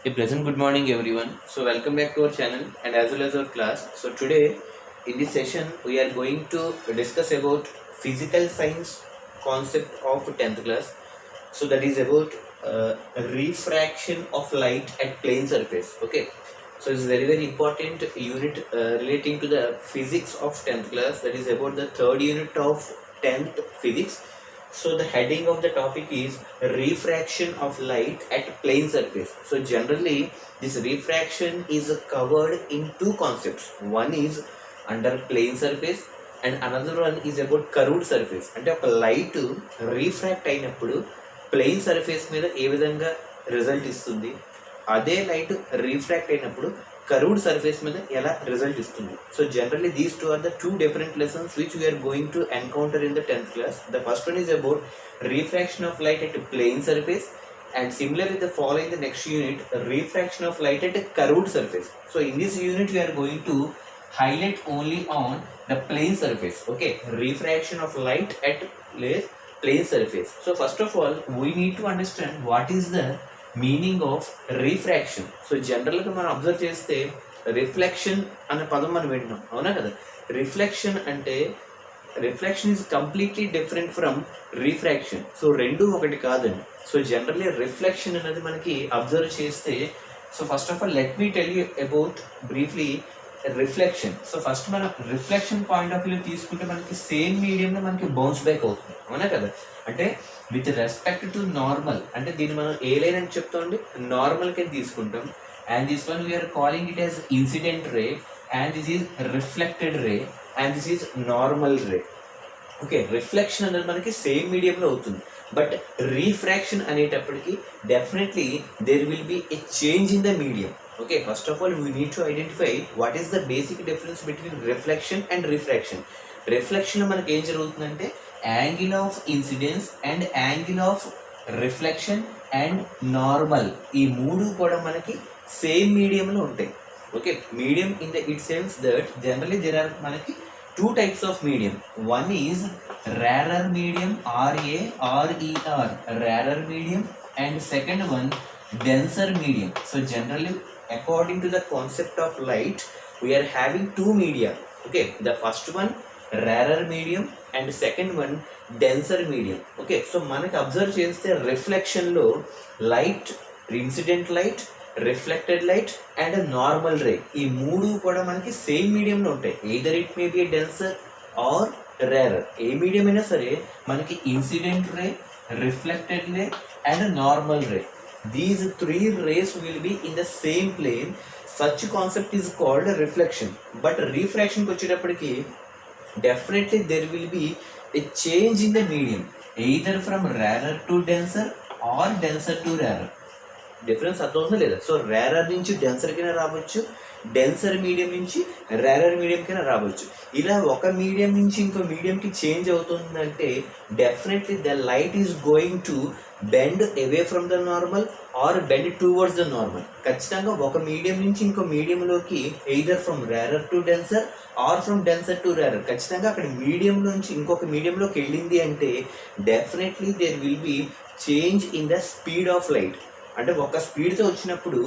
A pleasant good morning, everyone. So, welcome back to our channel and as well as our class. So, today in this session, we are going to discuss about physical science concept of 10th class. So, that is about refraction of light at plane surface. Okay. So, it's very important unit relating to the physics of 10th class. That is about the third unit of 10th physics. So the heading of the topic is refraction of light at plane surface. So generally this refraction is covered in two concepts. One is under plane surface and another one is about curved surface. అంటే ఒక light రీఫ్రాక్ట్ అయినప్పుడు plain surface మీద ఏ విధంగా result ఇస్తుంది, అదే light రీఫ్రాక్ట్ అయినప్పుడు curved surface మీద ఎలా రిజల్ట్ ఇస్తుంది. So generally these two are the two different lessons which we're going to encounter in the 10th class. The first one is about refraction of light at a plane surface, and similarly the following the next unit, refraction of light at a curved surface. So in this unit we are going to highlight only on the plane surface. Okay, refraction of light at plane surface. So first of all we need to understand what is the meaning of refraction. So జనరల్గా మనం observe చేస్తే reflection అనే పదం మనం వింటున్నాం, అవునా కదా. Reflection అంటే reflection is completely different from refraction. So రెండు ఒకటి కాదండి. సో జనరల్లీ రిఫ్లెక్షన్ అనేది మనకి అబ్జర్వ్ చేస్తే, so first of all let me tell you about briefly reflection. So first మనం రిఫ్లెక్షన్ పాయింట్ ఆఫ్ వ్యూ తీసుకుంటే మనకి సేమ్ మీడియంలో మనకి బౌన్స్ బ్యాక్ అవుతుంది, అవునా కదా. అంటే విత్ రెస్పెక్ట్ టు నార్మల్, అంటే దీన్ని మనం ఏ లైన్ అని చెప్తామండి, నార్మల్ కింద తీసుకుంటాం. And this one we are calling it as incident ray, and this is reflected ray, and this is normal ray. Okay, reflection అనేది మనకి సేమ్ మీడియంలో అవుతుంది. బట్ రీఫ్రాక్షన్ అనేటప్పటికి definitely there will be a change in the medium. Okay, first of all we need to identify what is the basic difference between reflection and refraction. రిఫ్లెక్షన్లో మనకి ఏం జరుగుతుందంటే angle of incidence and angle of reflection and normal, ఈ మూడు కూడా మనకి same మీడియంలో ఉంటాయి. Okay, medium in the it sense that generally there are మనకి two types of medium. One is rarer medium, RARER, rarer medium, and second one denser medium. So generally according to the concept of light we are having two media. Okay, the first one rarer medium and second one denser medium. Okay, so మనకి observe చేస్తే reflection లో light, incident light, reflected light and normal ray, ఈ మూడు కూడా మనకి same మీడియంలో ఉంటాయి. Either it may be denser or rarer. ఏ మీడియం అయినా సరే మనకి incident ray, reflected ray and normal ray, these three rays will be in the same plane. Such concept is called reflection. But రీఫ్రాక్షన్కి వచ్చేటప్పటికి definitely there will be a change in the medium, either from rarer to denser or denser to rarer. Difference అర్థమవుతుందా లేదా. So rarer నుంచి denser కింద రావచ్చు, denser medium నుంచి rarer medium కింద రావచ్చు. ఇలా ఒక మీడియం నుంచి ఇంకో మీడియంకి చేంజ్ అవుతుందంటే definitely the light is going to bend away from the normal or bend towards the normal. ఖచ్చితంగా ఒక మీడియం నుంచి ఇంకో మీడియంలోకి either from rarer to denser or from denser to rarer, ఖచ్చితంగా అక్కడ మీడియం నుంచి ఇంకొక మీడియంలోకి వెళ్ళింది అంటే definitely there will be change in the speed of light. అంటే ఒక స్పీడ్తో వచ్చినప్పుడు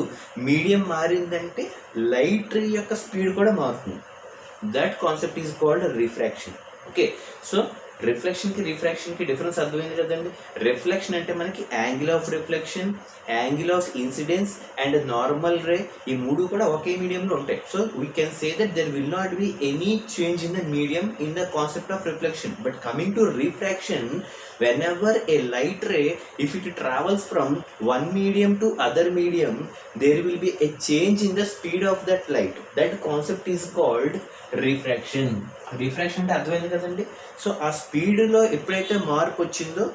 మీడియం మారిందంటే లైట్ యొక్క స్పీడ్ కూడా మారుతుంది. That concept is called refraction. Okay, so రిఫ్లెక్షన్కి రిఫ్రాక్షన్కి డిఫరెన్స్ అర్థమైంది కదండి. రిఫ్లెక్షన్ అంటే మనకి angle of reflection, angle of incidence and normal ray, ఈ మూడు కూడా ఒకే మీడియంలో ఉంటాయి. So we can say that there will not be any change in the medium in the concept of reflection. But coming to refraction, whenever a light ray, if it travels from one medium to other medium, there will be a change in the speed of that light. That concept is called refraction. Refraction అంటే అర్థమైంది కదండి. So ఆ స్పీడ్లో ఎప్పుడైతే మార్పు వచ్చిందో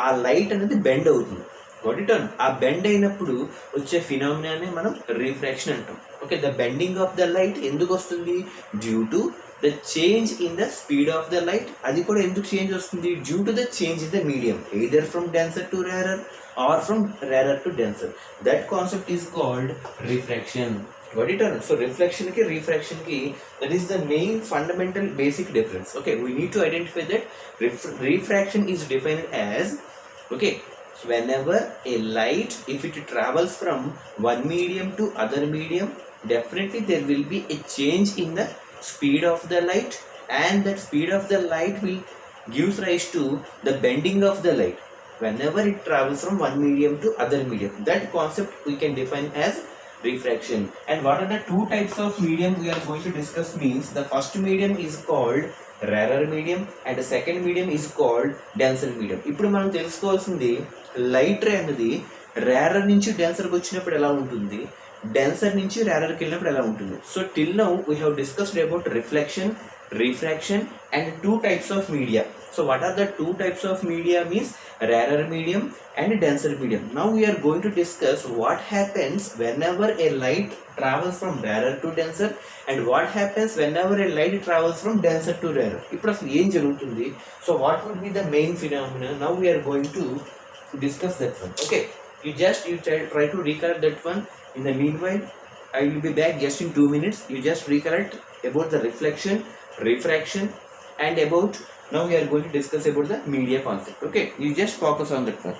ఆ light అనేది బెండ్ అవుతుంది. వాటిటోన్ ఆ బెండ్ అయినప్పుడు వచ్చే ఫినామినానే మనం రిఫ్రాక్షన్ అంటాం. Okay, the bending of the light ఎందుకు వస్తుంది? Due to the change in the speed of the light. అది కూడా ఎందుకు చేంజ్ వస్తుంది? Due to the change in the medium, either from denser to rarer or from rarer to denser. That concept is called refraction. Got it or not? So reflection ki refraction ki, that is the main fundamental basic difference. Okay, we need to identify that refraction is defined as, okay, So whenever a light, if it travels from one medium to other medium, definitely there will be a change in the speed of the light, and that speed of the light will gives rise to the bending of the light whenever it travels from one medium to other medium. That concept we can define as refraction. And what are the two types of medium we are going to discuss means, the first medium is called rarer medium and the second medium is called denser medium. ఇప్పుడు మనం తెలుసుకోవాల్సింది light ray అనేది rarer నుంచి డెన్సర్కి వచ్చినప్పుడు ఎలా ఉంటుంది, denser నుంచి రేరర్కి వెళ్ళినప్పుడు ఎలా ఉంటుంది. So till now we have discussed about reflection, refraction and two types of media. So what are the two types of media means, rarer medium and denser medium. Now we are going to discuss what happens whenever a light travels from rarer to denser and what happens whenever a light travels from denser to rarer. ఇప్పుడు అసలు ఏం జరుగుతుంది, so what would be the main phenomena. Now we are going to discuss that one. Okay, you try to recollect that one. In the meanwhile I will be back just in 2 minutes. You just recollect about the reflection, refraction and about, now we are going to discuss about the media concept. Okay, you just focus on that one.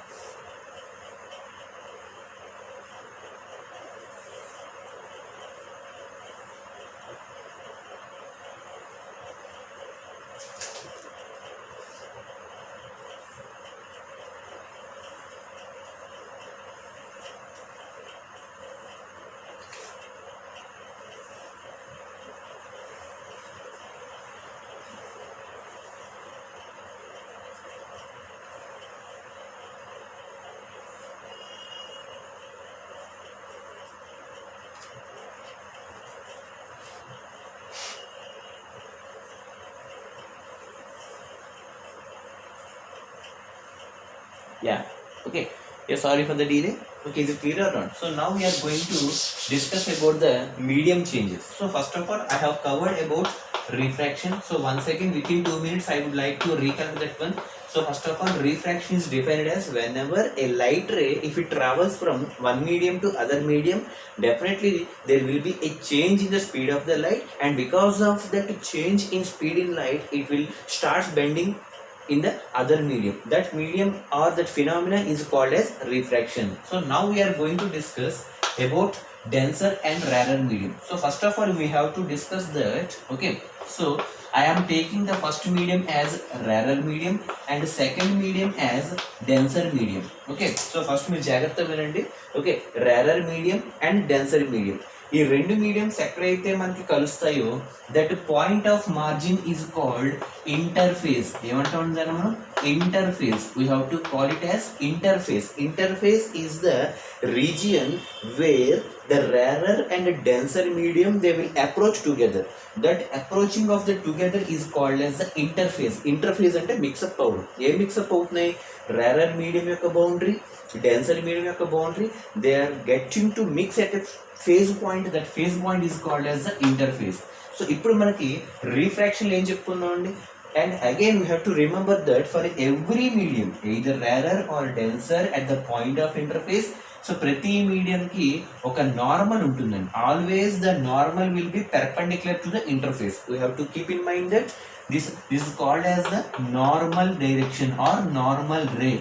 Yeah, okay, yeah, sorry for the delay. Okay, is it clear or not? So now we are going to discuss about the medium changes. So first of all I have covered about refraction. So once again within 2 minutes I would like to recap that one. So first of all, refraction is defined as whenever a light ray, if it travels from one medium to other medium, definitely there will be a change in the speed of the light, and because of that change in speed in light, it will start bending in the other medium. That medium or that phenomena is called as refraction. So now we are going to discuss about denser and rarer medium. So first of all we have to discuss that. Okay, so I am taking the first medium as rarer medium and the second medium as denser medium. Okay, so first మీరు జాగ్రత్తగా వినండి. Okay, rarer medium and denser medium. ఈ రెండు mediums ఎక్కడైతే మనకి కలుస్తాయో that point of margin is called interface. ఏమంటాం దాన్ని మనం? Interface. We have to call it as interface. Interface is the region where the rarer and denser medium they will approach together. That approaching of the together is called as the interface. Interface అంటే mix-up అవ్వడం. ఏ mix-up అవుతున్నాయి? rarer medium యొక్క boundary, denser medium యొక్క boundary, they are getting to mix at a phase point. That phase point is called as the interface. So ఇప్పుడు మనకి refraction ఏం చెప్పుకున్నాం అండి? And again we have to remember that for every medium, either rarer or denser at the point of interface, so ప్రతి మీడియంకి ఒక normal ఉంటుందండి. Always the normal will B perpendicular to the interface. We have to keep in mind that this is called as the normal direction are normal ray.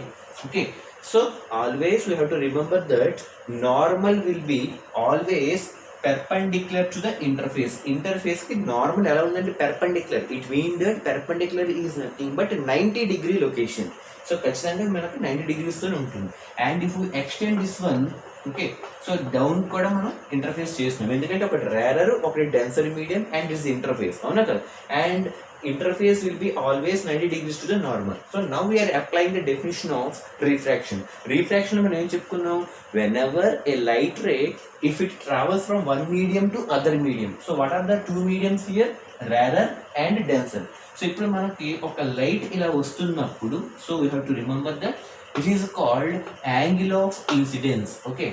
Okay, so always we have to remember that normal will be always perpendicular to the interface. Interface ki normal ఎలా ఉందంటే perpendicular. It means that perpendicular is nothing but 90 degree location. So ఖచ్చితంగా మనకు 90 degrees తో ఉంటుంది. And if you extend this one, okay, so down కూడా మనం interface చేస్తున్నాం. ఎందుకంటే ఒకటి రేరర్, ఒకటి denser medium and this interface, అవునా కదా? And interface will be always 90 degrees to the normal. So now we are applying the definition of refraction. Refraction మనం ఏం చెప్పుకున్నాం? Whenever a light ray, if it travels from one medium to other medium. So what are the two mediums here? Rarer and denser. So ఇప్పుడు మనకి ఒక light ఇలా వస్తున్నప్పుడు, so we have to remember that it is called angle of incidence. Okay,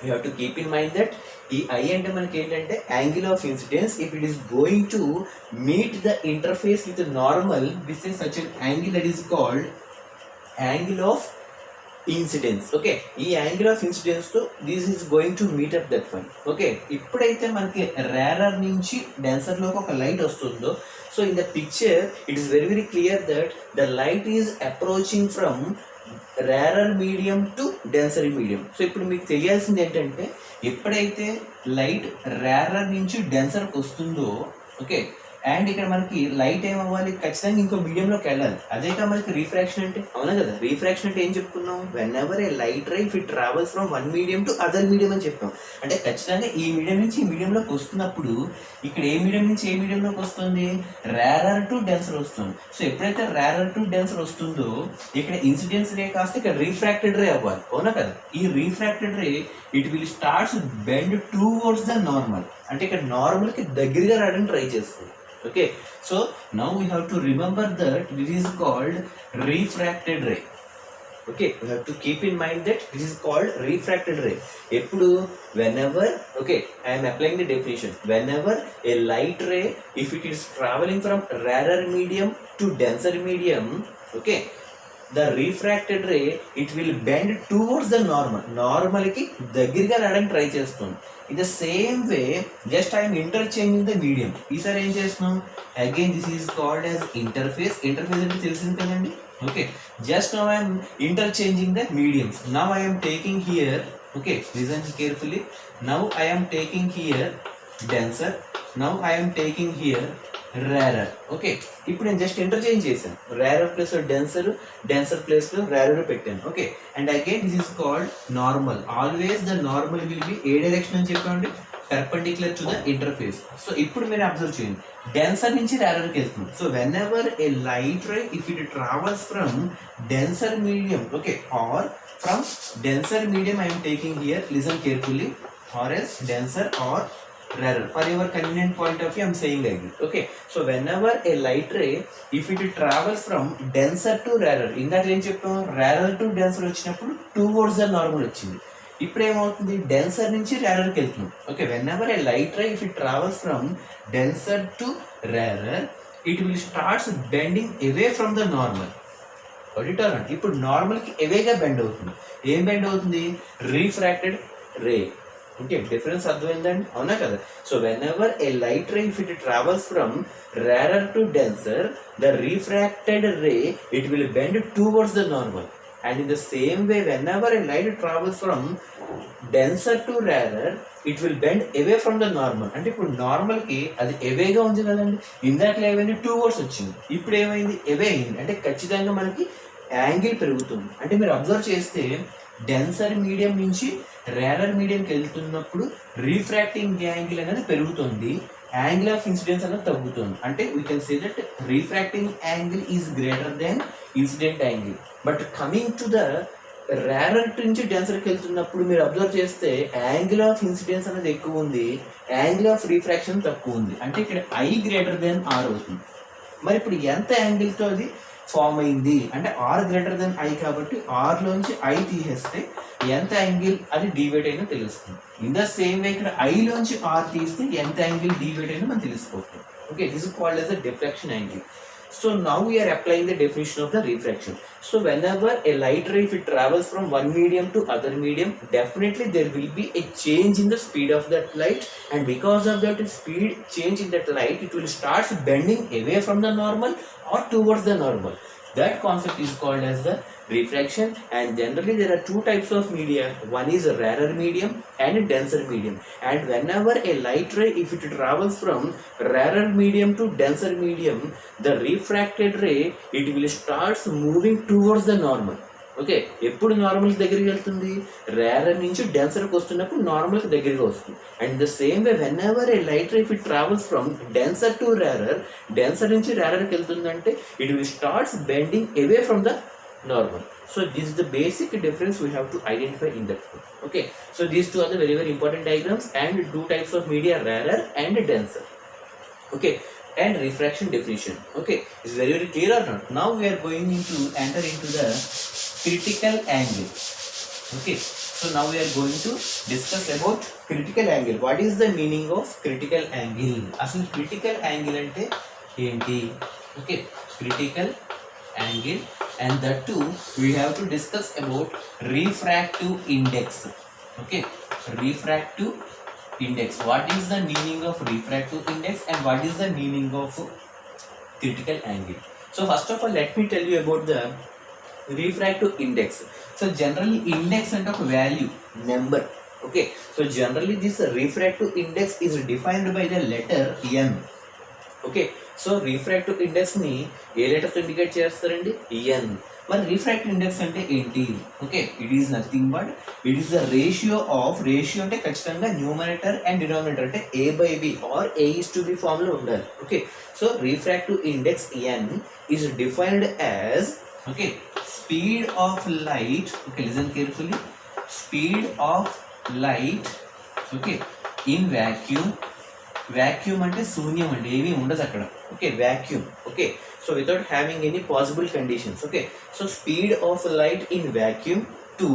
you have to keep in mind that ఈ I అంటే మనకి ఏంటంటే angle of incidence. If it is going to meet the interface with normal, this is such N angle that is called angle of incidence. Okay, ఈ angle of incidence తో this is going to meet up that one. Okay, ఇప్పుడైతే మనకి rarer నుంచి denser లోకి ఒక light వస్తుందో, so in the picture it is very clear that the light is approaching from rarer medium to denser medium. So ఇప్పుడు మీకు తెలియాల్సింది ఏంటంటే ఎప్పుడైతే లైట్ రేరర్ నుంచి డెన్సర్కి వస్తుందో ఓకే, అండ్ ఇక్కడ మనకి లైట్ ఏమవ్వాలి, ఖచ్చితంగా ఇంకో మీడియంలోకి వెళ్ళాలి. అదేగా మనకి రీఫ్రాక్షన్ అంటే, అవునా కదా. రీఫ్రాక్షన్ అంటే ఏం చెప్పుకున్నాం, when ever a light ray if it travels from one medium to other medium అని చెప్పాం. అంటే ఖచ్చితంగా ఈ మీడియం నుంచి ఈ మీడియంలోకి వస్తున్నప్పుడు ఇక్కడ ఏ మీడియం నుంచి ఏ మీడియంలోకి వస్తుంది, రేరర్ టు డెన్సర్ వస్తుంది. సో ఎప్పుడైతే రేరర్ టు డెన్సర్ వస్తుందో ఇక్కడ ఇన్సిడెన్స్ రే కాస్త ఇక్కడ రీఫ్రాక్టెడ్ రే అవ్వాలి, అవునా కదా. ఈ refracted ray it will starts bend towards the normal, అంటే ఇక్కడ నార్మల్కి దగ్గరగా రావడానికి ట్రై చేస్తుంది. Okay, so now we have to remember that this is called refracted ray. Okay, we have to keep in mind that this is called refracted ray. Eppudu whenever, okay, I am applying the definition. Whenever a light ray, if it is traveling from rarer medium to denser medium, okay, the refracted ray it will bend towards the normal. Normal ki దగ్గరగా రావడానికి try చేస్తుంది. In the same way, just I am interchanging the medium. ఈసారి ఏం చేస్తున్నాం, again this is called as interface. Interface అంటే తెలిసింది కదండి. Okay, just now I am interchanging the mediums. Now I am taking here, okay, listen carefully. Now I am taking here denser. Now I am taking here rarer. Okay, ఇప్పుడు నేను just interchange చేశాను. Rarer place లో denser, denser place లో rarer పెట్టాను. Okay, and again this is called normal. Always the normal will be a direction అని చెప్పండి, perpendicular to the interface. So ఇప్పుడు మీరు అబ్జర్వ్ చేయండి, డెన్సర్ నుంచి రేరర్కి వెళ్తుంది. So whenever a light ray if it travels from denser medium, okay, or from denser medium I am taking here, listen carefully, or as denser or rarer. For your convenient point of view I am saying like this. Okay, so whenever a light ray if it travels from denser to rarer, ఇందాక ఏం చెప్పాం, rarer to denser వచ్చినప్పుడు towards the normal వచ్చింది. ఇప్పుడు ఏమవుతుంది, denser నుంచి రేరర్కి వెళ్తుంది. Okay, whenever a light ray if it travels from denser to rarer it will starts bending away from the normal. ఇప్పుడు నార్మల్కి ఎవేగా బెండ్ అవుతుంది. ఏం బెండ్ అవుతుంది, రీఫ్రాక్టెడ్ రే. ఓకే, డిఫరెన్స్ అర్థమైందండి, అవునా కదా. So whenever a light ray if it travels from rarer to denser the refracted ray it will bend towards the normal. And in the same way whenever a light travels from denser to rarer it will bend away from the normal. అంటే ఇప్పుడు నార్మల్కి అది ఎవేగా ఉంది కదండి, ఇందాకలో ఏమైంది towards వచ్చింది, ఇప్పుడు ఏమైంది away అయింది. అంటే ఖచ్చితంగా మనకి యాంగిల్ పెరుగుతుంది. అంటే మీరు అబ్జర్వ్ చేస్తే డెన్సర్ మీడియం నుంచి రేరర్ మీడియంకి వెళ్తున్నప్పుడు రీఫ్రాక్టింగ్ యాంగిల్ అనేది పెరుగుతుంది, యాంగిల్ ఆఫ్ ఇన్సిడెన్స్ అనేది తగ్గుతుంది. అంటే we can say that refracting angle is greater than incident angle. But coming to the rarer నుంచి డెన్సర్కి వెళ్తున్నప్పుడు మీరు అబ్జర్వ్ చేస్తే యాంగిల్ ఆఫ్ ఇన్సిడెన్స్ అనేది ఎక్కువ ఉంది, యాంగిల్ ఆఫ్ రీఫ్రాక్షన్ తక్కువ ఉంది. అంటే ఇక్కడ ఐ గ్రేటర్ దెన్ ఆర్ అవుతుంది. మరి ఇప్పుడు ఎంత యాంగిల్తో అది ఫామ్ అయింది అంటే ఆర్ గ్రేటర్ దెన్ ఐ, కాబట్టి ఆర్లోంచి ఐ తీసేస్తే ఎంత యాంగిల్ అది డివైడ్ అయినా తెలుస్తుంది. ఇన్ ద సేమ్ వే ఇక్కడ ఐలోంచి ఆర్ తీస్తే ఎంత యాంగిల్ డివైడ్ అయినా మనం తెలుసుకోవచ్చు. Okay, this is called as a diffraction angle. So now we are applying the definition of the refraction. So whenever a light ray if it travels from one medium to other medium, definitely there will be a change in the speed of that light, and because of that speed change in that light it will start bending away from the normal or towards the normal. That concept is called as the refraction. And generally there are two types of media, one is a rarer medium and a denser medium. And whenever a light ray if it travels from rarer medium to denser medium, the refracted ray it will starts moving towards the normal. Okay, ఎప్పుడు నార్మల్కి దగ్గరికి వెళ్తుంది, rarer నుంచి డెన్సర్కి వస్తున్నప్పుడు నార్మల్కి దగ్గరగా వస్తుంది. And the same way whenever a light ray if it travels from denser to rarer, denser నుంచి రేరర్కి వెళ్తుందంటే it will starts bending away from the normal. So this is the basic difference we have to identify in that one. Okay, so these two are the very very important diagrams and two types of media, rarer and denser. Okay, and refraction definition. Okay, is very very clear or not? Now we are going to enter into the critical angle. Okay, so now we are going to discuss about critical angle. What is the meaning of critical angle? Asalu critical angle ante enti? Okay, critical angle, and that too we have to discuss about refractive index. Okay, refractive index. What is the meaning of refractive index and what is the meaning of critical angle? So first of all let me tell you about the refractive index. So generally index అంటే ఒక value number. Okay, so generally this refractive index is defined by the letter n. Okay, so refractive index ని a letter తో indicate చేస్తారండి? ఎన్. మరి refractive index అంటే ఏంటి? Okay, it is nothing but it is the ratio of, ratio అంటే ఖచ్చితంగా numerator and denominator అంటే A by B or A is to B form లో ఉండాలి. Okay, so refractive index N is defined as, okay, speed of light. Okay, listen carefully. Speed of light, okay, in vacuum. Vacuum అంటే శూన్యం అండి, ఏమీ ఉండదు అక్కడ. Okay, vacuum. Okay, so without having any possible conditions. Okay, so speed of light in vacuum to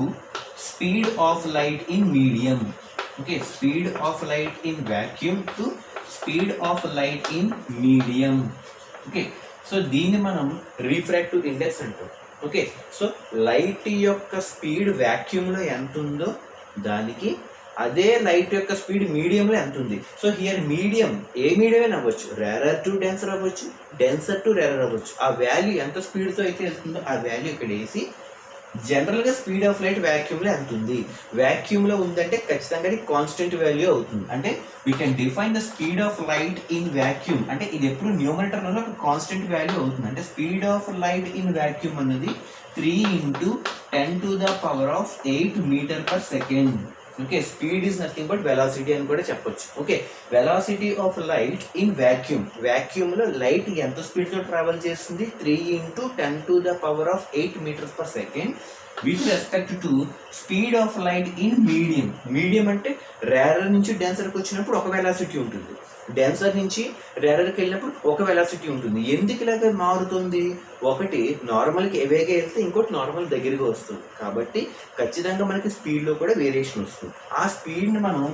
speed of light in medium. Okay, speed of light in vacuum to speed of light in medium. Okay, so దీన్ని మనం refractive index అంటాం. Okay, so light యొక్క speed వాక్యూమ్లో ఎంత ఉందో దానికి అదే light యొక్క speed మీడియంలో ఎంత ఉంది. So here medium A medium అవ్వచ్చు, రేరర్ టు డెన్సర్ అవ్వచ్చు, డెన్సర్ టు రేరర్ అవ్వచ్చు. ఆ వాల్యూ ఎంత స్పీడ్తో అయితే వెళ్తుందో ఆ వాల్యూ ఇక్కడ వేసి జనరల్గా స్పీడ్ ఆఫ్ లైట్ వాక్యూమ్లో ఎంత ఉంది, వాక్యూమ్లో ఉందంటే ఖచ్చితంగా అది కాన్స్టెంట్ వాల్యూ అవుతుంది. అంటే we can define the speed of light in vacuum అంటే ఇది ఎప్పుడు న్యూమరేటర్లో ఒక కాన్స్టెంట్ వాల్యూ అవుతుంది. అంటే speed of light in vacuum అన్నది 3 × 10⁸ metre per second. Okay, speed is nothing but velocity అని కూడా చెప్పొచ్చు. ఓకే, velocity of light in vacuum, వాక్యూమ్లో లైట్ ఎంత స్పీడ్తో ట్రావెల్ చేస్తుంది? 3 × 10⁸ metres per second with respect to speed of light in medium. Medium అంటే రేరర్ నుంచి డెన్సర్కి వచ్చినప్పుడు ఒక వెలాసిటీ ఉంటుంది, డెన్సర్ నుంచి రేరర్కి వెళ్ళినప్పుడు ఒక వెలాసిటీ ఉంటుంది. ఎందుకు ఇలాగ మారుతుంది? ఒకటి నార్మల్కి ఎవేగా వెళ్తే ఇంకోటి నార్మల్ దగ్గరగా వస్తుంది. కాబట్టి ఖచ్చితంగా మనకి స్పీడ్లో కూడా వేరియేషన్ వస్తుంది. ఆ స్పీడ్ని మనం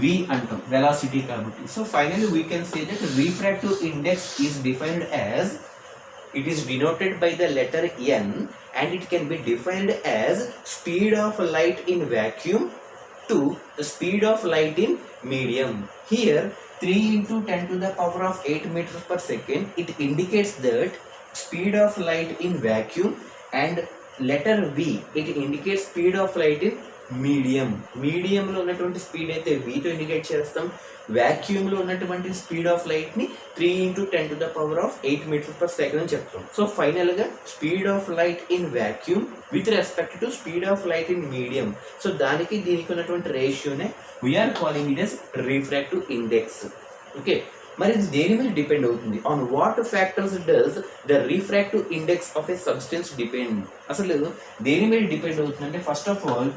v అంటాం, వెలాసిటీ కాబట్టి. So finally we can say that refractive index is defined as, it is denoted by the letter n and it can be defined as speed of light in vacuum to the speed of light in medium. Here 3 × 10⁸ meters per second, it indicates that speed of light in vacuum, and letter v, it indicates speed of light in medium. మీడియంలో ఉన్నటువంటి speed అయితే వీతో indicate చేస్తాం, వాక్యూమ్లో ఉన్నటువంటి speed of లైట్ని 3 × 10⁸ metres per second అని చెప్తాం. So ఫైనల్గా speed of light in vacuum with respect to speed of light in medium. So దానికి దీనికి ఉన్నటువంటి రేషియోనే we're calling it as refractive index. Okay, మరి ఇది దేని మీద డిపెండ్ అవుతుంది? On what factors does the refractive index of a substance depend? అసలు దేని మీద డిపెండ్ అవుతుంది అంటే first of all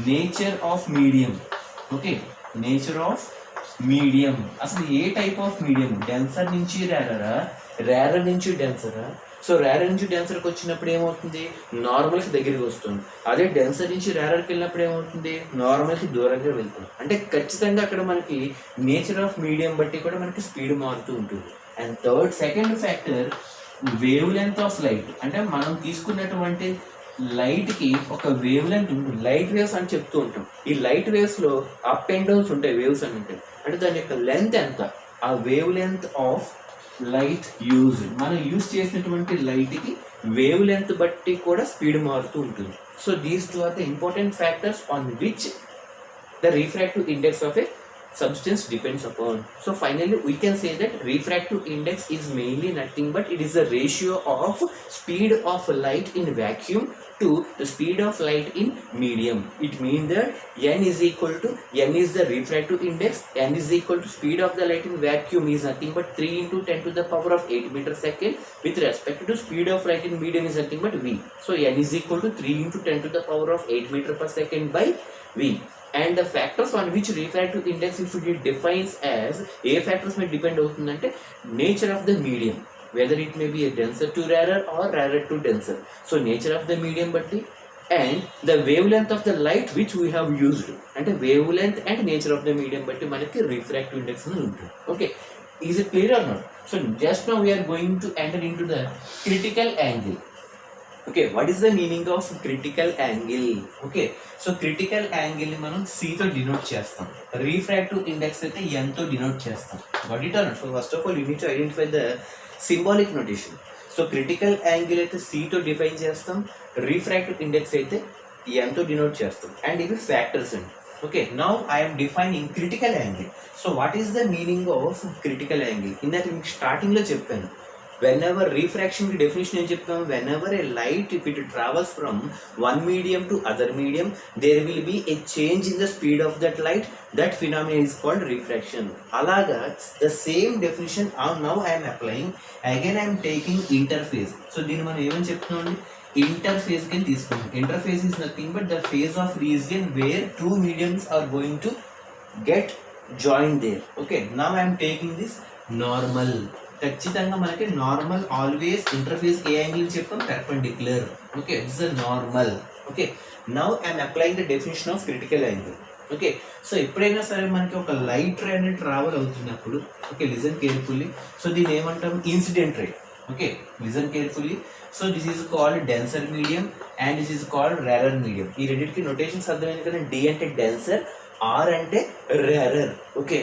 nature of medium. Okay, nature of medium. అసలు ఏ టైప్ ఆఫ్ మీడియం? డెన్సర్ నుంచి రేరరా, రేరర్ నుంచి డెన్సరా? సో రేరర్ నుంచి డెన్సర్కి వచ్చినప్పుడు ఏమవుతుంది? నార్మల్కి దగ్గరికి వస్తుంది. అదే డెన్సర్ నుంచి రేరర్కి వెళ్ళినప్పుడు ఏమవుతుంది? నార్మల్కి దూరంగా వెళ్తుంది. అంటే ఖచ్చితంగా అక్కడ మనకి నేచర్ ఆఫ్ మీడియం బట్టి కూడా మనకి స్పీడ్ మారుతూ ఉంటుంది. And second factor wavelength of light. అంటే మనం తీసుకున్నటువంటి లైట్కి ఒక వేవ్ లెంత్ ఉంటుంది, లైట్ వేవ్స్ అని చెప్తూ ఉంటాం. ఈ లైట్ వేవ్స్లో అప్ అండ్ డౌన్స్ ఉంటాయి, వేవ్స్ అని ఉంటాయి. అంటే దాని యొక్క లెంత్ ఎంత? ఆ wavelength of light use, మనం యూజ్ చేసినటువంటి లైట్కి వేవ్ లెంత్ బట్టి కూడా స్పీడ్ మారుతూ ఉంటుంది. So these two are the important factors on which the refractive index of a substance depends upon. So finally we can say that refractive index is mainly nothing but it is the ratio of speed of light in vacuum to the speed of light in medium. It means that n is the refractive index, n is equal to speed of the light in vacuum is nothing but 3 × 10⁸ meters per second with respect to speed of light in medium is nothing but v. So n is equal to 3 × 10⁸ meters per second by v. And the factors on which refractive index if it defines as a factors may depend అవుతుందంటే nature of the medium, whether it may be a denser to rarer or rarer to denser. So nature of the medium బట్టి and the wavelength of the light which we have used, అంటే wavelength and nature of the medium బట్టి మనకి refractive index అని ఉంటుంది. Okay, is it clear or not? So just now we are going to enter into the critical angle. Okay, what is the meaning of critical angle? Okay, so critical యాంగిల్ని మనం సితో denote చేస్తాం, refractive index అయితే ఎన్తో denote చేస్తాం. What it or not? So first of all you need to identify the symbolic notation. So critical angle అయితే C తో define చేస్తాం, రిఫ్రాక్టివ్ ఇండెక్స్ అయితే n తో డినోట్ చేస్తాం, అండ్ ఇవి ఫ్యాక్టర్స్ అండి. Okay, now I'm defining critical angle. So what is the meaning of critical angle? ఇందాక మీకు స్టార్టింగ్లో చెప్పాను, whenever refraction की definition ఏం చెప్తాం, whenever a light if it travels from one medium to other medium there will be a change in the speed of that light, that phenomenon is called refraction. అలాగా the same definition now I am applying, again I am taking interface. So దీన్ని మనం ఏమని చెప్తున్నాం అండి, interface కి తీసుకున్నాం. Interface is nothing but the phase of region where two mediums are going to get joined there. Okay, now I am taking this normal. ఖచ్చితంగా మనకి normal always interface ఏ angle చెప్తాం, perpendicular. Okay, this is normal. Okay, now I'm applying the definition of critical angle. Okay, so ఎప్పుడైనా సరే మనకి ఒక light ray అనేది travel అవుతున్నప్పుడు, okay listen carefully, so దీన్ని ఏమంటాం, incident ray. Okay, listen carefully. So this is called denser medium and this is called rarer medium. ఈ రెండింటికి నొటేషన్స్ అర్థమైంది కదా, డి అంటే డెన్సర్, ఆర్ అంటే రేరర్. ఓకే,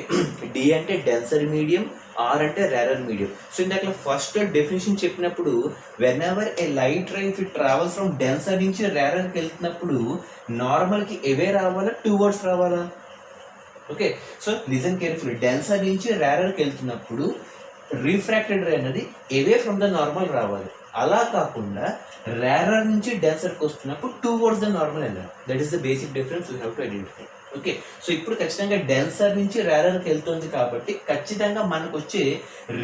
డి అంటే డెన్సర్ మీడియం, ఆర్ అంటే రేరర్ మీడియం. సో ఇందాక ఫస్ట్ డెఫినేషన్ చెప్పినప్పుడు when ever a light ray if it travels from denser నుంచి రేరర్కి వెళ్తున్నప్పుడు నార్మల్కి ఎవే రావాలా, టువర్డ్స్ రావాలా? Okay, so listen carefully, denser నుంచి రేరర్కి వెళ్తున్నప్పుడు రిఫ్రాక్టెడ్ రే అనేది ఎవే ఫ్రమ్ ద నార్మల్ రావాలి. అలా కాకుండా రేరర్ నుంచి డెన్సర్కి వస్తున్నప్పుడు టువర్డ్స్ ద నార్మల్ వెళ్ళాలి. That is the basic difference you have to identify. Okay, so ఇప్పుడు ఖచ్చితంగా డెన్సర్ నుంచి రేరర్కి వెళ్తుంది కాబట్టి ఖచ్చితంగా మనకు వచ్చే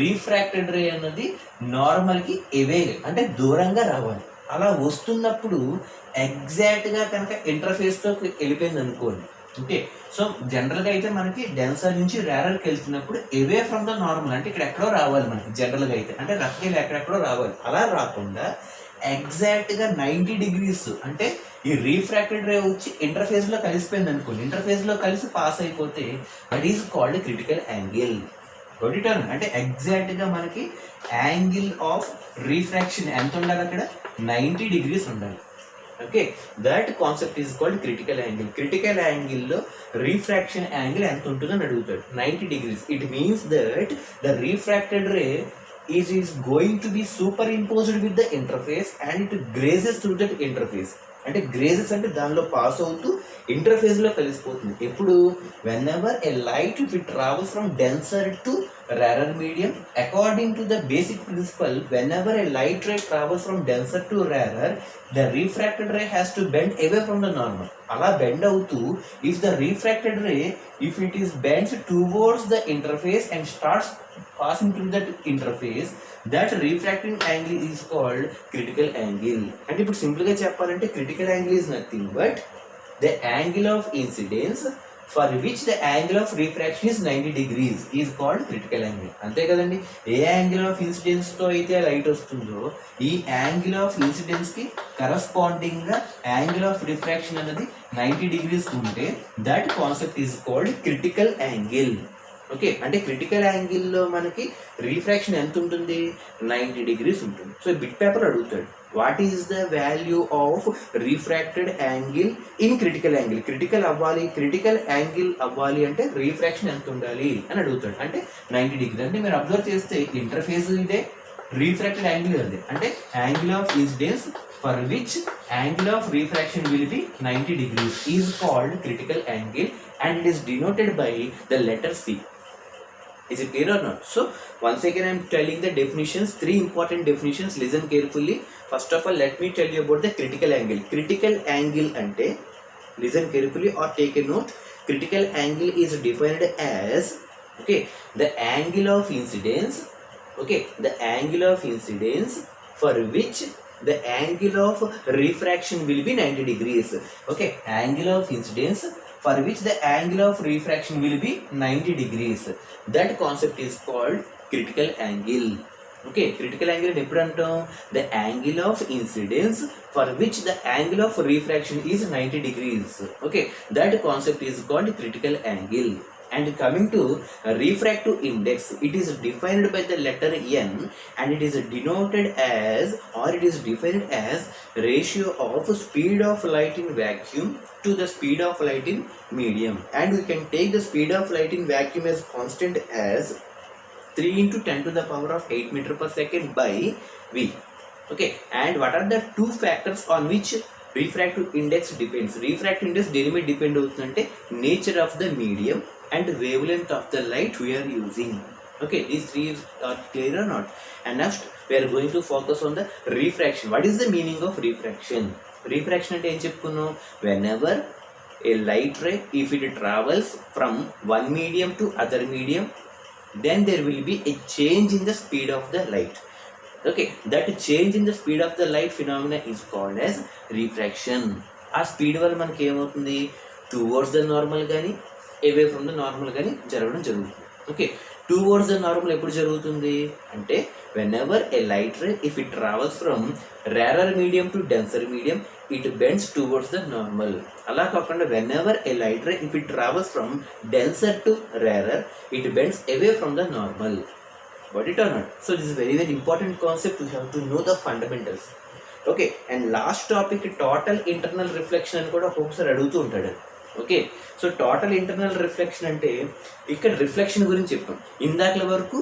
రిఫ్రాక్టెడ్ రే అన్నది నార్మల్కి ఎవే అంటే దూరంగా రావాలి. అలా వస్తున్నప్పుడు ఎగ్జాక్ట్గా కనుక ఇంటర్ఫేస్తో వెళ్ళిపోయింది అనుకోండి. ఓకే, సో జనరల్గా అయితే మనకి డెన్సర్ నుంచి రేరర్కి వెళ్తున్నప్పుడు అవే ఫ్రమ్ ద నార్మల్ అంటే ఇక్కడ ఎక్కడో రావాలి మనకి, జనరల్గా అయితే అంటే రఫ్గా ఎక్కడెక్కడో రావాలి. అలా రాకుండా ఎగ్జాక్ట్గా 90 degrees అంటే ఈ రిఫ్రాక్టెడ్ రే వచ్చి ఇంటర్ఫేస్లో కలిసిపోయింది అనుకోండి, ఇంటర్ఫేస్లో కలిసి పాస్ అయిపోతే that is called critical angle. కొడిటర్న్ అంటే ఎగ్జాక్ట్గా మనకి యాంగిల్ ఆఫ్ రిఫ్రాక్షన్ ఎంత ఉండాలి, అక్కడ 90 degrees ఉండాలి. Okay, that concept is called critical angle. Critical యాంగిల్లో రిఫ్రాక్షన్ యాంగిల్ ఎంత ఉంటుందని అడుగుతాడు, 90 degrees. It means that the refracted ray is going to be superimposed with the interface and it grazes through that interface. అంటే గ్రేజెస్ అంటే దానిలో pass అవుతూ ఇంటర్ఫేస్లో కలిసిపోతుంది. ఎప్పుడు, when ever a light if it travels from denser to rarer medium, according to the basic principle, when ever a light ray travels from denser to rarer, the refracted ray has to bend away from the normal. అలా bend అవుతూ if the refracted ray if it is bends towards the interface and starts passing through that interface, that refracting angle is called critical angle. And ఇప్పుడు simple గా చెప్పాలంటే critical angle is nothing but the angle of incidence for which the angle of refraction is 90 degrees is called critical angle. అంతే కదండి, ఏ angle of incidence తో అయితే light వస్తుందో ఈ angle of incidence కి కరస్పాండింగ్ గా యాంగిల్ ఆఫ్ రిఫ్రాక్షన్ అనేది 90 degrees ఉంటే that concept is called critical angle. Okay, అంటే క్రిటికల్ యాంగిల్లో మనకి రిఫ్రాక్షన్ ఎంత ఉంటుంది, 90 degrees ఉంటుంది. సో బిట్ పేపర్ అడుగుతాడు, what is the value of refracted angle in critical angle. Critical angle అవ్వాలి అంటే రిఫ్రాక్షన్ ఎంత ఉండాలి అని అడుగుతాడు. అంటే 90 degrees. అంటే మీరు అబ్జర్వ్ చేస్తే ఇంటర్ఫేస్ ఇదే, రిఫ్రాక్టెడ్ యాంగిల్ అదే, అంటే angle of incidence for which angle of refraction will be 90 degrees is called critical angle and it is denoted by the letter C. Is it clear or not? So once again I am telling the definitions, 3 important definitions. Listen carefully. First of all, let me tell you about the critical angle. Critical angle ante, listen carefully or take a note. Critical angle is defined as, okay, the angle of incidence, okay, the angle of incidence for which the angle of refraction will be 90 degrees. Okay, angle of incidence for which the angle of refraction will be 90 degrees. That concept is called critical angle. Okay, critical angle ఎప్పుడు అంటాం, the angle of incidence for which the angle of refraction is 90 degrees. Okay, that concept is called critical angle. And coming to refractive index, it is defined by the letter n and it is denoted as, or it is defined as ratio of speed of light in vacuum to the speed of light in medium. And we can take the speed of light in vacuum as constant as 3 into 10 to the power of 8 meter per second by V. Okay, and what are the two factors on which refractive index depends? Refractive index దేని మీద depend అవుతుందంటే nature of the medium and wavelength of the light we're using. Okay, these three are clear or not? And next we are going to focus on the refraction. What is the meaning of refraction? Refraction అంటే ఏం చెప్పుకున్నాం? Whenever a light ray, if it travels from one medium to other medium, then there will be a change in the speed of the light. Okay, that change in the speed of the light phenomena is called as refraction. ఆ speed వల్ల మనకి ఏమవుతుంది? Towards the normal కానీ అవే from the normal కానీ జరగడం జరుగుతుంది. Okay, towards the normal ఎప్పుడు జరుగుతుంది అంటే whenever A light ray if it travels from rarer medium to denser medium it bends towards the normal. అలా కాకుండా whenever A light ray if it travels from denser to rarer it bends away from the normal. Got it or not? So this is very important concept. We have to know the fundamentals. Okay, and last topic total internal reflection అని కూడా ఒక్కొక్కసారి అడుగుతూ ఉంటాడు. Okay, so total internal reflection అంటే ఇక్కడ reflection గురించి చెప్పాం, ఇందాకల వరకు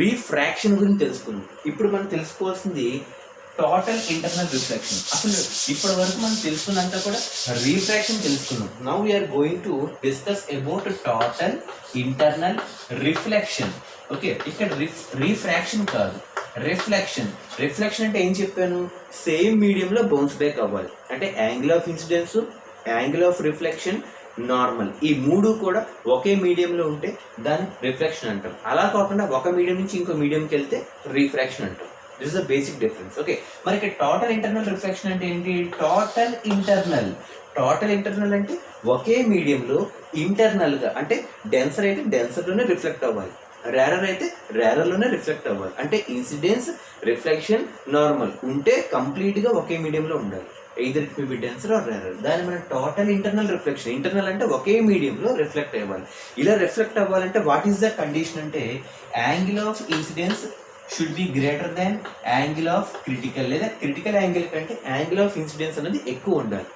రీఫ్రాక్షన్ గురించి తెలుసుకున్నాం. ఇప్పుడు మనం తెలుసుకోవాల్సింది టోటల్ ఇంటర్నల్ రిఫ్లెక్షన్. అసలు ఇప్పటి వరకు మనం తెలుసుకున్నంత కూడా రీఫ్రాక్షన్ తెలుసుకున్నాం. Now we're going to discuss about total internal reflection. Okay, ఇక్కడ రీఫ్రాక్షన్ కాదు, రిఫ్లెక్షన్. రిఫ్లెక్షన్ అంటే ఏం చెప్పాను? సేమ్ మీడియంలో బౌన్స్ బ్యాక్ అవ్వాలి. అంటే angle of incidence, angle of reflection, normal, ఈ మూడు కూడా ఒకే మీడియంలో ఉంటే దాన్ని రిఫ్లెక్షన్ అంటాం. అలా కాకుండా ఒక మీడియం నుంచి ఇంకో మీడియంకి వెళ్తే రీఫ్రాక్షన్ అంటాం. This is the basic difference. Okay, మరి ఇక్కడ టోటల్ ఇంటర్నల్ రిఫ్లెక్షన్ అంటే ఏంటి? Total internal. టోటల్ ఇంటర్నల్ అంటే ఒకే మీడియంలో ఇంటర్నల్గా, అంటే డెన్సర్ అయితే డెన్సర్లోనే రిఫ్లెక్ట్ అవ్వాలి, రేరర్ అయితే రేరర్లోనే రిఫ్లెక్ట్ అవ్వాలి. అంటే ఇన్సిడెన్స్, రిఫ్లెక్షన్, నార్మల్ ఉంటే కంప్లీట్గా ఒకే మీడియంలో ఉండాలి. Either it may be denser or rarer. దాన్ని మనం టోటల్ ఇంటర్నల్ రిఫ్లెక్షన్. ఇంటర్నల్ అంటే ఒకే మీడియంలో రిఫ్లెక్ట్ అవ్వాలి. ఇలా రిఫ్లెక్ట్ అవ్వాలంటే వాట్ ఈస్ ద కండిషన్ అంటే angle of incidence should be greater than angle of critical, లేదా క్రిటికల్ యాంగిల్ కంటే యాంగిల్ ఆఫ్ ఇన్సిడెన్స్ అనేది ఎక్కువ ఉండాలి.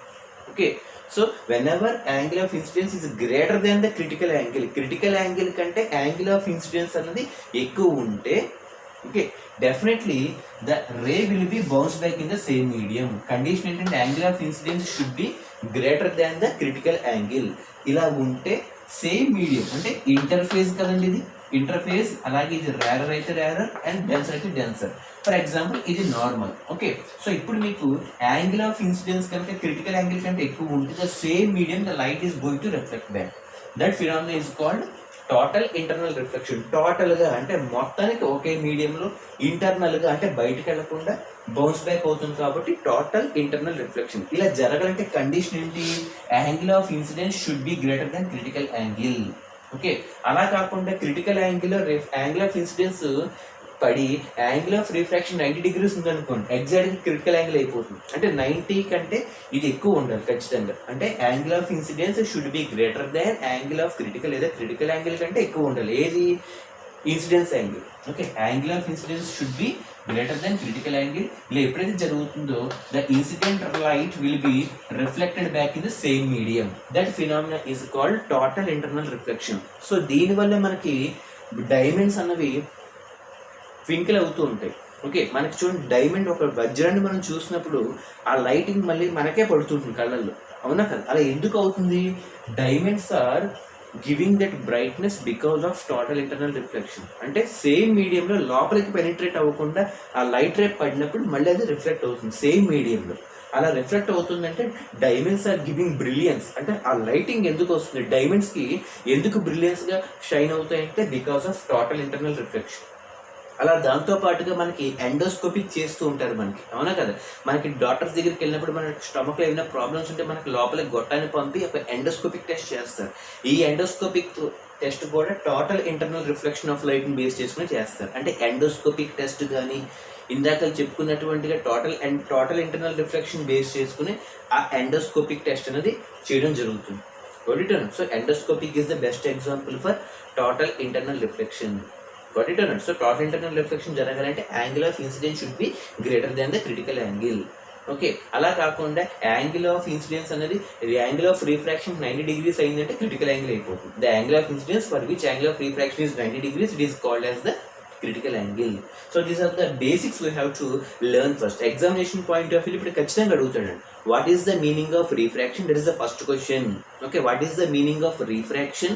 Okay, so whenever angle of incidence is greater than the critical angle, critical angle కంటే angle of incidence అనేది ఎక్కువ ఉంటే, okay, definitely the ray will be bounce back in the same medium. Condition ఏంటంటే angle of incidence should be greater than the critical angle. ఇలా ఉంటే same medium, అంటే interface కదండి ఇది, ఇంటర్ఫేస్. అలాగే ఇది రేరర్ అయితే రేరర్ అండ్ డెన్సర్ అయితే డెన్సర్. ఫర్ ఎగ్జాంపుల్ ఇది నార్మల్. ఓకే, సో ఇప్పుడు మీకు యాంగిల్ ఆఫ్ ఇన్సిడెన్స్ కంటే క్రిటికల్ యాంగిల్ కంటే ఎక్కువ ఉంటే the same medium the light is going to reflect back. That phenomena is called total internal reflection. టోటల్గా అంటే మొత్తానికి ఒకే మీడియంలో ఇంటర్నల్గా అంటే బయటకు వెళ్లకుండా బౌన్స్ బ్యాక్ అవుతుంది కాబట్టి టోటల్ ఇంటర్నల్ రిఫ్లెక్షన్. ఇలా జరగాలంటే కండిషన్ ఏంటి? Angle of incidence should be greater than critical angle. Okay, అలా కాకుండా critical angle angle of incidence పడి యాంగిల్ ఆఫ్ రిఫ్రాక్షన్ 90 degrees ఉందనుకోండి, ఎగ్జాక్ట్గా క్రిటికల్ యాంగిల్ అయిపోతుంది. అంటే 90 కంటే ఇది ఎక్కువ ఉండాలి ఖచ్చితంగా. అంటే angle of incidence should be greater than angle of critical, లేదా క్రిటికల్ యాంగిల్ కంటే ఎక్కువ ఉండాలి. ఏది? Incidence angle. Okay, angle of incidence should be greater than critical angle. ఇలా ఎప్పుడైతే జరుగుతుందో the incident light will be reflected back in the same medium. That phenomena is called total internal reflection. So దీనివల్ల మనకి diamonds అన్నవి twinkle అవుతూ ఉంటాయి. Okay, మనకి చూడండి, డైమండ్ ఒక వజ్రాన్ని మనం చూసినప్పుడు ఆ లైటింగ్ మళ్ళీ మనకే పడుతుంటుంది కళ్ళల్లో, అవునా కదా? అలా ఎందుకు అవుతుంది? Diamonds are giving that brightness because of total internal reflection. అంటే సేమ్ మీడియంలో లోపలికి పెనిట్రేట్ అవ్వకుండా ఆ లైట్ రేప్ పడినప్పుడు మళ్ళీ అది రిఫ్లెక్ట్ అవుతుంది సేమ్ మీడియంలో. అలా రిఫ్లెక్ట్ అవుతుందంటే డైమండ్స్ ఆర్ గివింగ్ బ్రిలియన్స్. అంటే ఆ లైటింగ్ ఎందుకు వస్తుంది, డైమండ్స్కి ఎందుకు బ్రిలియన్స్గా షైన్ అవుతాయంటే because of total internal reflection. అలా దాంతోపాటుగా మనకి ఎండోస్కోపిక్ చేస్తూ ఉంటారు మనకి, అవునా కదా? మనకి డాక్టర్స్ దగ్గరికి వెళ్ళినప్పుడు మన స్టమక్లో ఏమైనా ప్రాబ్లమ్స్ ఉంటే మనకి లోపలికి గొట్టాన్ని పంపి ఒక ఎండోస్కోపిక్ టెస్ట్ చేస్తారు. ఈ ఎండోస్కోపిక్ టెస్ట్ కూడా టోటల్ ఇంటర్నల్ రిఫ్లెక్షన్ ఆఫ్ లైట్ని బేస్ చేసుకుని చేస్తారు. అంటే ఎండోస్కోపిక్ టెస్ట్ కానీ ఇందాక చెప్పుకున్నటువంటిగా టోటల్ ఇంటర్నల్ రిఫ్లెక్షన్ బేస్ చేసుకుని ఆ ఎండోస్కోపిక్ టెస్ట్ అనేది చేయడం జరుగుతుంది. So endoscopic is the best example for total internal reflection. Got it or not? So total internal reflection జరగాలంటే angle of incidence should be greater than the critical angle. Okay, అలా కాకుండా angle of incidence అనేది angle of refraction 90 degrees అయిందంటే critical angle అయిపోతుంది. The angle of incidence for which angle of refraction is 90 degrees, it is called as the critical angle. So these are the basics we have to learn first. Examination point of view, ఇప్పుడు ఖచ్చితంగా అడుగుతాడు. What is the meaning of refraction? That is the first question. Okay, what is the meaning of refraction?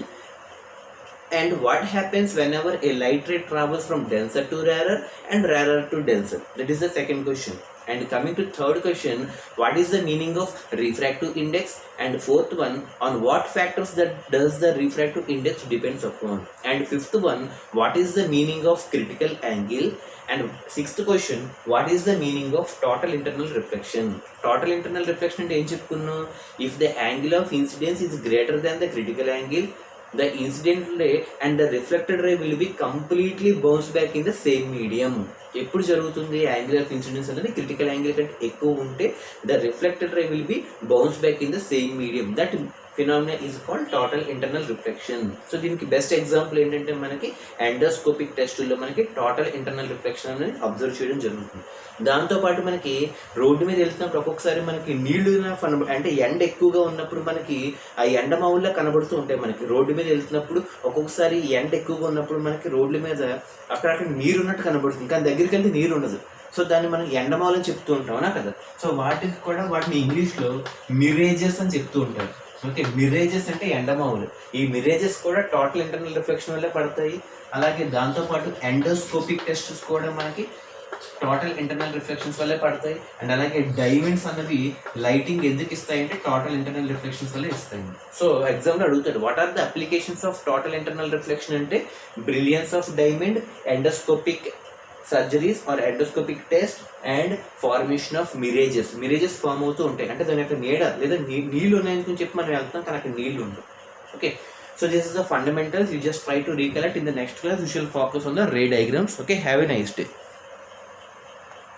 And what happens whenever a light ray travels from denser to rarer and rarer to denser? That is the second question. And coming to third question, what is the meaning of refractive index? And fourth one, on what factors that does the refractive index depends upon? And fifth one, what is the meaning of critical angle? And sixth question, what is the meaning of total internal reflection? Total internal reflection అంటే ఏం చెప్పుకున్నాం? If the angle of incidence is greater than the critical angle, the incident ray and the reflected ray will be completely bounced back in the same medium. ఎప్పుడు జరుగుతుంది? Angle of incidence అనేది critical angle కంటే ఎక్కువ ఉంటే the reflected ray will be bounce back in the same medium. That phenomena is called total internal reflection. So దీనికి best example ఏంటంటే మనకి endoscopic టెస్టుల్లో మనకి టోటల్ ఇంటర్నల్ రిఫ్లెక్షన్ అనేది అబ్జర్వ్ చేయడం జరుగుతుంది. దాంతోపాటు మనకి రోడ్డు మీద వెళ్తున్నప్పుడు ఒక్కొక్కసారి మనకి నీళ్లు అంటే ఎండ ఎక్కువగా ఉన్నప్పుడు మనకి ఆ ఎండ మావుల్లో కనబడుతూ ఉంటాయి. మనకి రోడ్డు మీద వెళ్తున్నప్పుడు ఒక్కొక్కసారి ఎండ ఎక్కువగా ఉన్నప్పుడు మనకి రోడ్ల మీద అక్కడక్కడ నీరు ఉన్నట్టు కనబడుతుంది, కానీ దగ్గరికి వెళ్తే నీరు ఉండదు. సో దాన్ని మనం ఎండమావులని చెప్తూ ఉంటామనా కదా. సో వాటికి కూడా వాటిని ఇంగ్లీష్లో మిరేజెస్ అని చెప్తూ ఉంటారు. ఓకే, మిరేజెస్ అంటే ఎండమావులు. ఈ మిరేజెస్ కూడా టోటల్ ఇంటర్నల్ రిఫ్లెక్షన్ వల్లే పడతాయి. అలాగే దాంతోపాటు ఎండోస్కోపిక్ టెస్ట్స్ కూడా మనకి టోటల్ ఇంటర్నల్ రిఫ్లెక్షన్స్ వల్లే పడతాయి. అండ్ అలాగే డైమండ్స్ అన్నవి లైటింగ్ ఎందుకు ఇస్తాయి అంటే టోటల్ ఇంటర్నల్ రిఫ్లెక్షన్స్ వల్లే ఇస్తాయి. సో ఎగ్జామ్లో అడుగుతాడు, what are the applications of total internal reflection అంటే brilliance of diamond, endoscopic surgeries or endoscopic test and formation of mirages. Mirages form అవుతూ ఉంటాయి అంటే దాని యొక్క నీడ లేదా నీళ్ళు ఉన్నాయని చెప్పి మనం వెళ్తాం, కానీ అక్కడ నీళ్ళు ఉండవు. Okay, so this is the fundamentals. You just try to recollect. In the next class you shall focus on the ray diagrams. Okay, have a nice day.